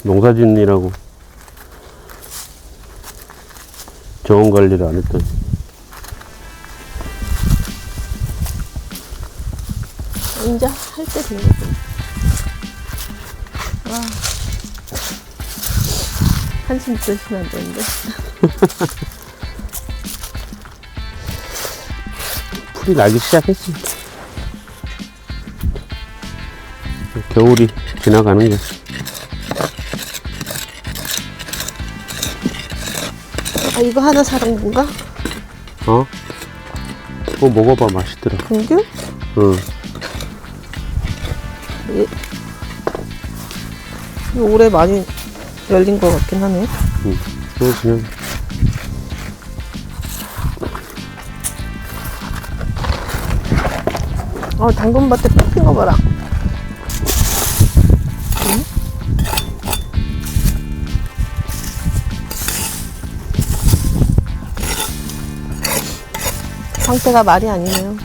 농사 짓느라고 정원 관리를 안 했더니. 이제 할 때 된 거지. 와. 한숨 드시면 안 되는데. 풀이 나기 시작했지. 겨울이 지나가는 게. 아, 이거 하나 사는 건가? 어? 그거 먹어봐. 맛있더라. 금귤? 응. 이거 올해 많이 열린 것 같긴 하네. 응. 그거 그냥. 당근밭에 뽑힌 거 봐라. 응? 상태가 말이 아니네요.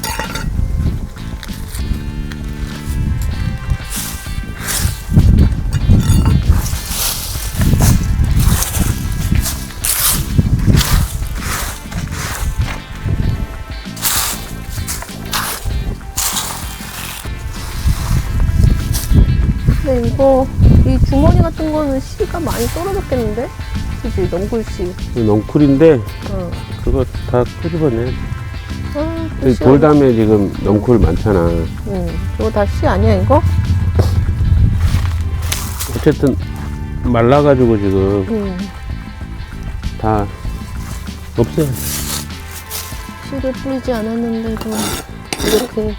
근데 이거 이 주머니 같은 거는 씨가 많이 떨어졌겠는데? 그지? 넝굴씨. 넝쿨인데 어. 그거 다 끄집어내. 그 씨 돌담에 지금 넝쿨 많잖아. 저거 다 씨 아니야 이거? 어쨌든 말라가지고 지금 다 없어요. 씨를 뿌리지 않았는데도 이렇게.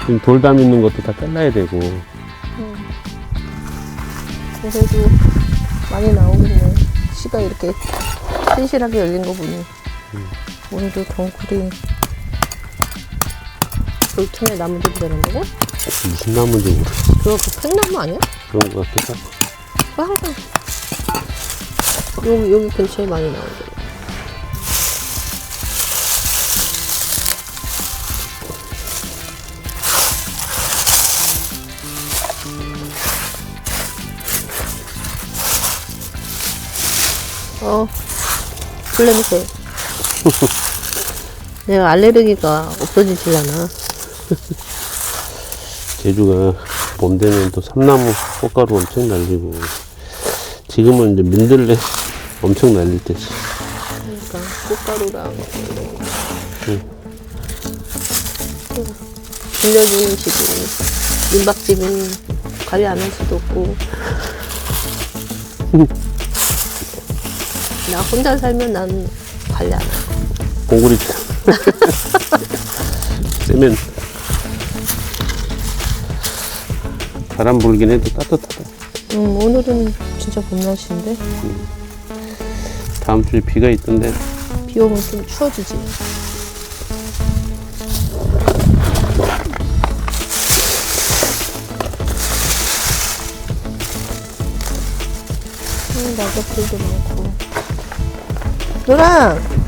지금 돌담 있는 것도 다 잘라야 되고. 그래도 많이 나오겠네. 씨가 이렇게 튼실하게 열린 거 보니. 오늘도 덩굴이 돌틈에 나무들이 되는 거고? 무슨 나무인지 모르겠어. 그거 그 팽나무 아니야? 그런 것 같기도 하고. 그거 항상 여기 근처에 많이 나오더라고. 풀 냄새. 내가 알레르기가 없어지질라나. 제주가 봄 되면 또 삼나무 꽃가루 엄청 날리고, 지금은 이제 민들레 엄청 날릴 때지. 그러니까 꽃가루랑 빌려주는 집은 민박집은 관리 안 할 수도 없고. 나 혼자 살면 난 관리 안 하고. 공구리 세면 바람 불긴 해도 따뜻하다. 오늘은 진짜 봄 날씨인데. 다음 주에 비가 있던데. 비 오면 좀 추워지지. 낙엽들도 많고. 노랑!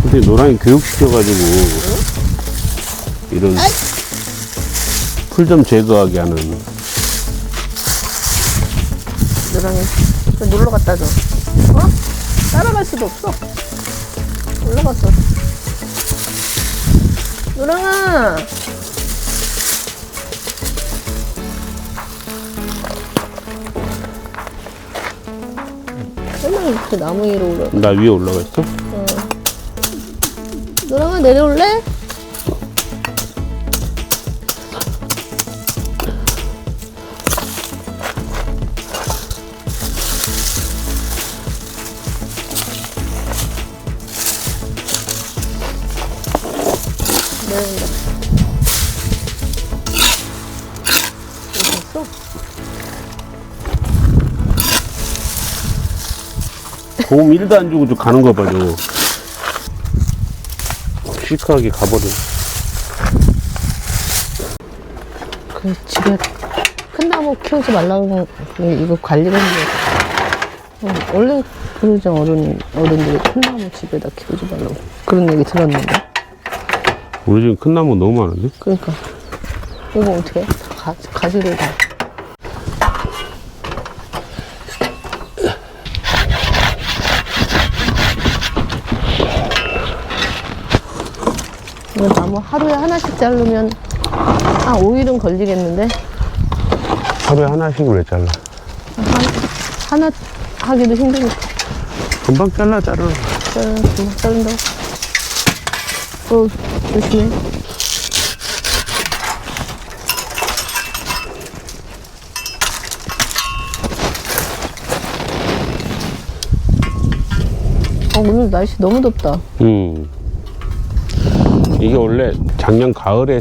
근데 노랑이 교육시켜가지고 이런 풀 좀 제거하게 하는. 노랑이 놀러 갔다 줘. 따라갈 수도 없어. 올라갔어. 노랑아! 맨날 이렇게 나무 위로 올라. 나 위에 올라가 있어? 노랑아 내려올래? 내려온다. 어디 갔어? 도움 1도 안 주고 좀 가는 거 봐, 저거. 시크하게 가버려. 그 집에 큰 나무 키우지 말라고 이거 관리를 했는데 원래 그러죠. 어른들이 큰 나무 집에다 키우지 말라고 그런 얘기 들었는데. 우리 지금 큰 나무 너무 많은데? 그러니까. 이거 어떻게 해? 가지를 다. 이거 나무 하루에 하나씩 자르면 한 5일은 걸리겠는데? 하루에 하나씩 왜 잘라? 하나 하기도 힘드니까. 금방 잘라. 금방 자른다고. 조심해. 오늘 날씨 너무 덥다. 이게 원래 작년 가을에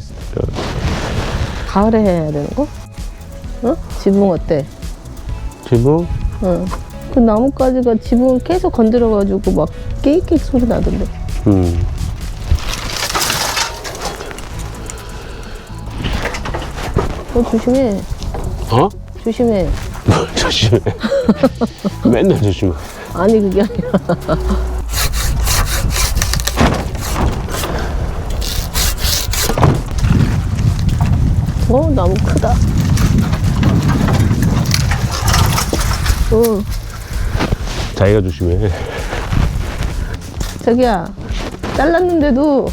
가을에 해야 되는 거? 어? 지붕 어때? 지붕? 응. 그 나뭇가지가 지붕을 계속 건드려가지고 막 깨익깨익 소리 나던데. 조심해. 어? 조심해. 조심해. 맨날 조심해. 아니, 그게 아니라. 나무 크다. 자기가 조심해. 자기야, 잘랐는데도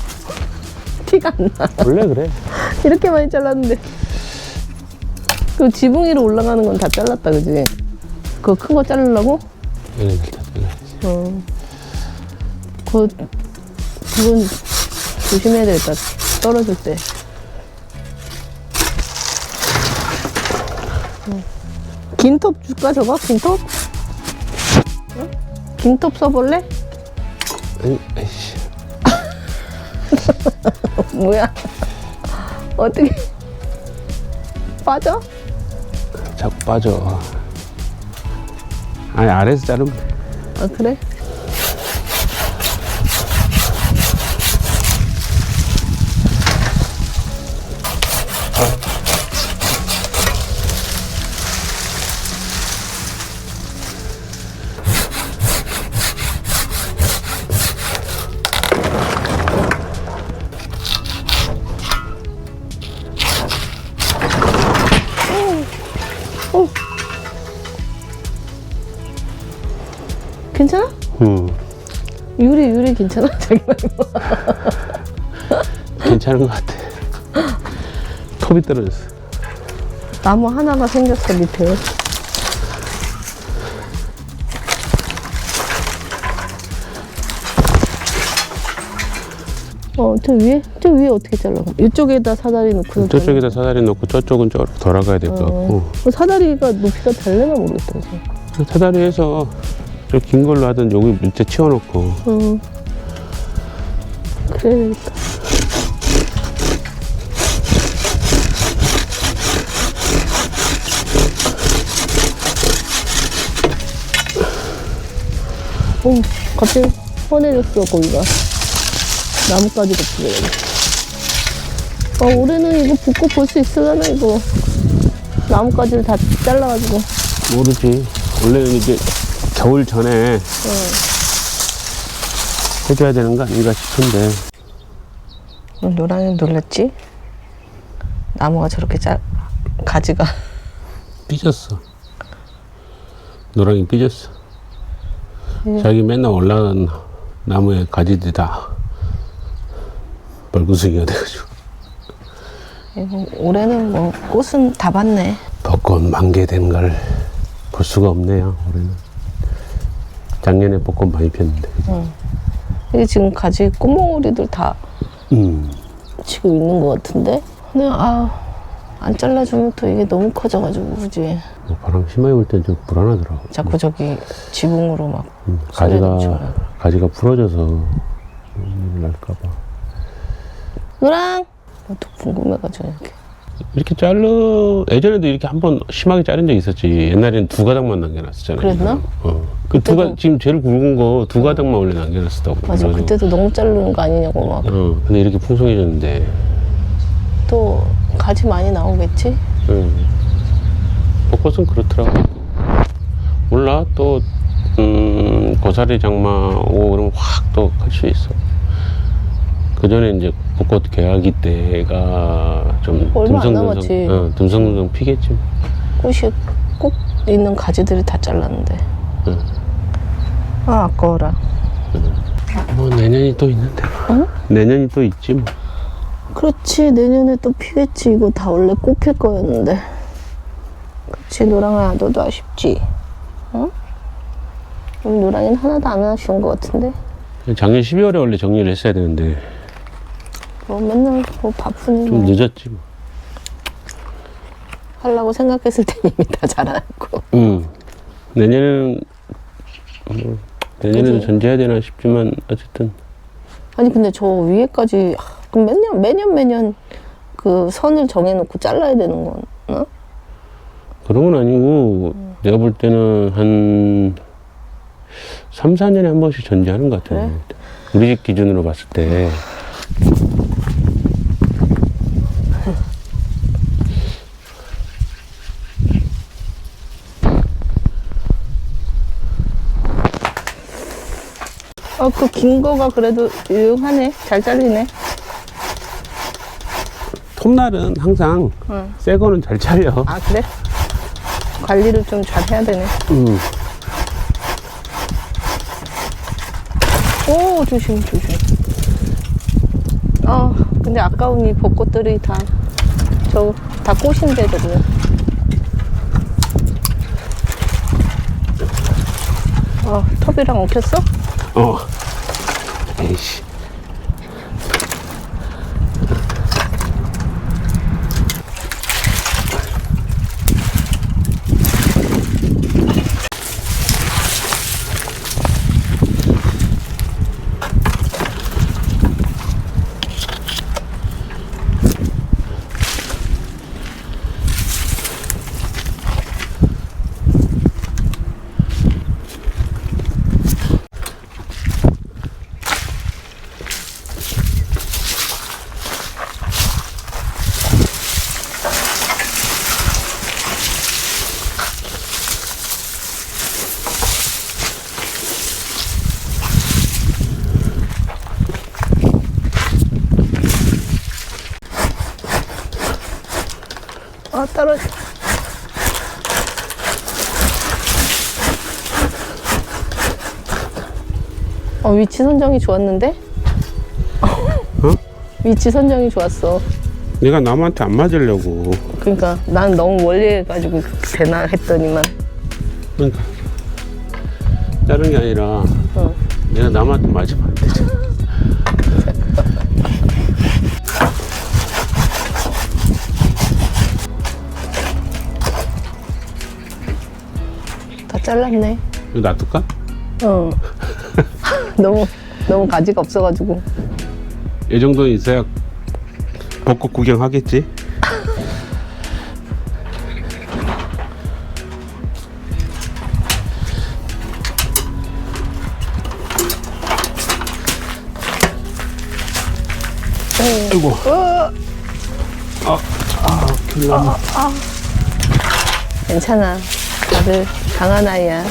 티가 안 나. 원래 그래. 이렇게 많이 잘랐는데. 그 지붕 위로 올라가는 건 다 잘랐다, 그지? 그거 큰 거 자르려고? 얘네들 다 잘라야지. 그건 조심해야 되겠다. 떨어질 때. 긴톱 줄까, 저거? 긴톱? 어? 긴톱 써볼래? 아니, 아이씨. 뭐야? 어떻게 빠져? 자꾸 빠져. 아니, 아래에서 자르면 돼. 아, 그래? 괜찮아? 유리 괜찮아? 자기 말고. 괜찮은 것 같아. 톱이 떨어졌어. 나무 하나가 생겼어, 밑에. 저 위에 어떻게 잘라? 이쪽에다 사다리 놓고. 저쪽에다 사다리 놓고 저쪽은 저렇게 돌아가야 될 것 같고. 사다리가 높이가 다르나 모르겠다, 그래서. 사다리에서 저 긴 걸로 하든 여기 밑에 치워놓고. 그래야 되겠다. 갑자기 훤해졌어, 거기가. 나뭇가지 덮으려고. 올해는 이거 붓고 볼 수 있으려나, 이거. 나뭇가지를 다 잘라가지고. 모르지. 원래는 이제 겨울 전에 해줘야 되는 거 아닌가 싶은데. 노랑이 놀랐지? 나무가 저렇게 가지가. 삐졌어. 노랑이 삐졌어. 자기 맨날 올라가는 나무에 가지들이 다 벌구숭이가 돼가지고. 이거 올해는 뭐 꽃은 다 봤네. 벚꽃 만개된 걸 볼 수가 없네요, 올해는. 작년에 벚꽃 많이 피었는데. 이게 지금 가지 꽃몽오리들 다 치고 있는 것 같은데? 근데 안 잘라주면 또 이게 너무 커져가지고, 그지? 바람 심하게 불 땐 좀 불안하더라고. 자꾸 저기 지붕으로 막. 가지가 부러져서 날까봐. 노랑! 또 궁금해가지고, 이렇게. 예전에도 이렇게 한번 심하게 자른 적 있었지. 옛날에는 두 가닥만 남겨놨었잖아요. 그랬나? 지금 제일 굵은 거 두 가닥만 원래 남겨놨었다고. 맞아, 그래서. 그때도 너무 자르는 거 아니냐고 막. 근데 이렇게 풍성해졌는데. 또 가지 많이 나오겠지? 벚꽃은 그렇더라고. 몰라, 또, 고사리 장마 오고 그러면 확 또 클 수 있어. 그 전에 이제 벚꽃 개화기 때가 좀 얼마 안 남았지. 듬성듬성 피겠지. 꽃이 꼭 있는 가지들이 다 잘랐는데. 응. 아, 아까워라. 뭐 내년이 또 있는데. 응? 내년이 또 있지 뭐. 그렇지, 내년에 또 피겠지. 이거 다 원래 꽃 필 거였는데. 그렇지, 노랑아, 너도 아쉽지? 응? 우리 노랑이는 하나도 안 아쉬운 것 같은데? 작년 12월에 원래 정리를 했어야 되는데 뭐 맨날 뭐 바쁘니 좀 뭐. 늦었지 뭐. 하려고 생각했을 때 이미 다 자라났고. 내년에는 뭐 내년에도 그치? 전제해야 되나 싶지만 어쨌든 아니 근데 저 위에까지 그럼 매년 그 선을 정해놓고 잘라야 되는 거나? 그런 건 아니고 내가 볼 때는 한 3, 4년에 한 번씩 전제하는 것 같아요. 그래? 우리 집 기준으로 봤을 때. 그 긴 거가 그래도 유용하네. 잘 잘리네. 톱날은 항상 응. 새 거는 잘 잘려. 아, 그래? 관리를 좀 잘 해야 되네. 오, 조심. 근데 아까운 이 벚꽃들이 다 꽃인데, 저거. 톱이랑 엉켰어? 에이씨. 떨어져. 위치 선정이 좋았는데? 위치 선정이 좋았어. 내가 남한테 안 맞으려고. 그러니까 난 너무 멀리 해가지고 되나 했더니만. 그러니까 다른 게 아니라 내가 남한테 맞으면 안 되지. 다 잘랐네. 이거 놔둘까? 너무 가지가 없어가지고. 이 정도는 있어야 벚꽃 구경하겠지? 아이고. 귤나무. 괜찮아. 다들 강한 아이야.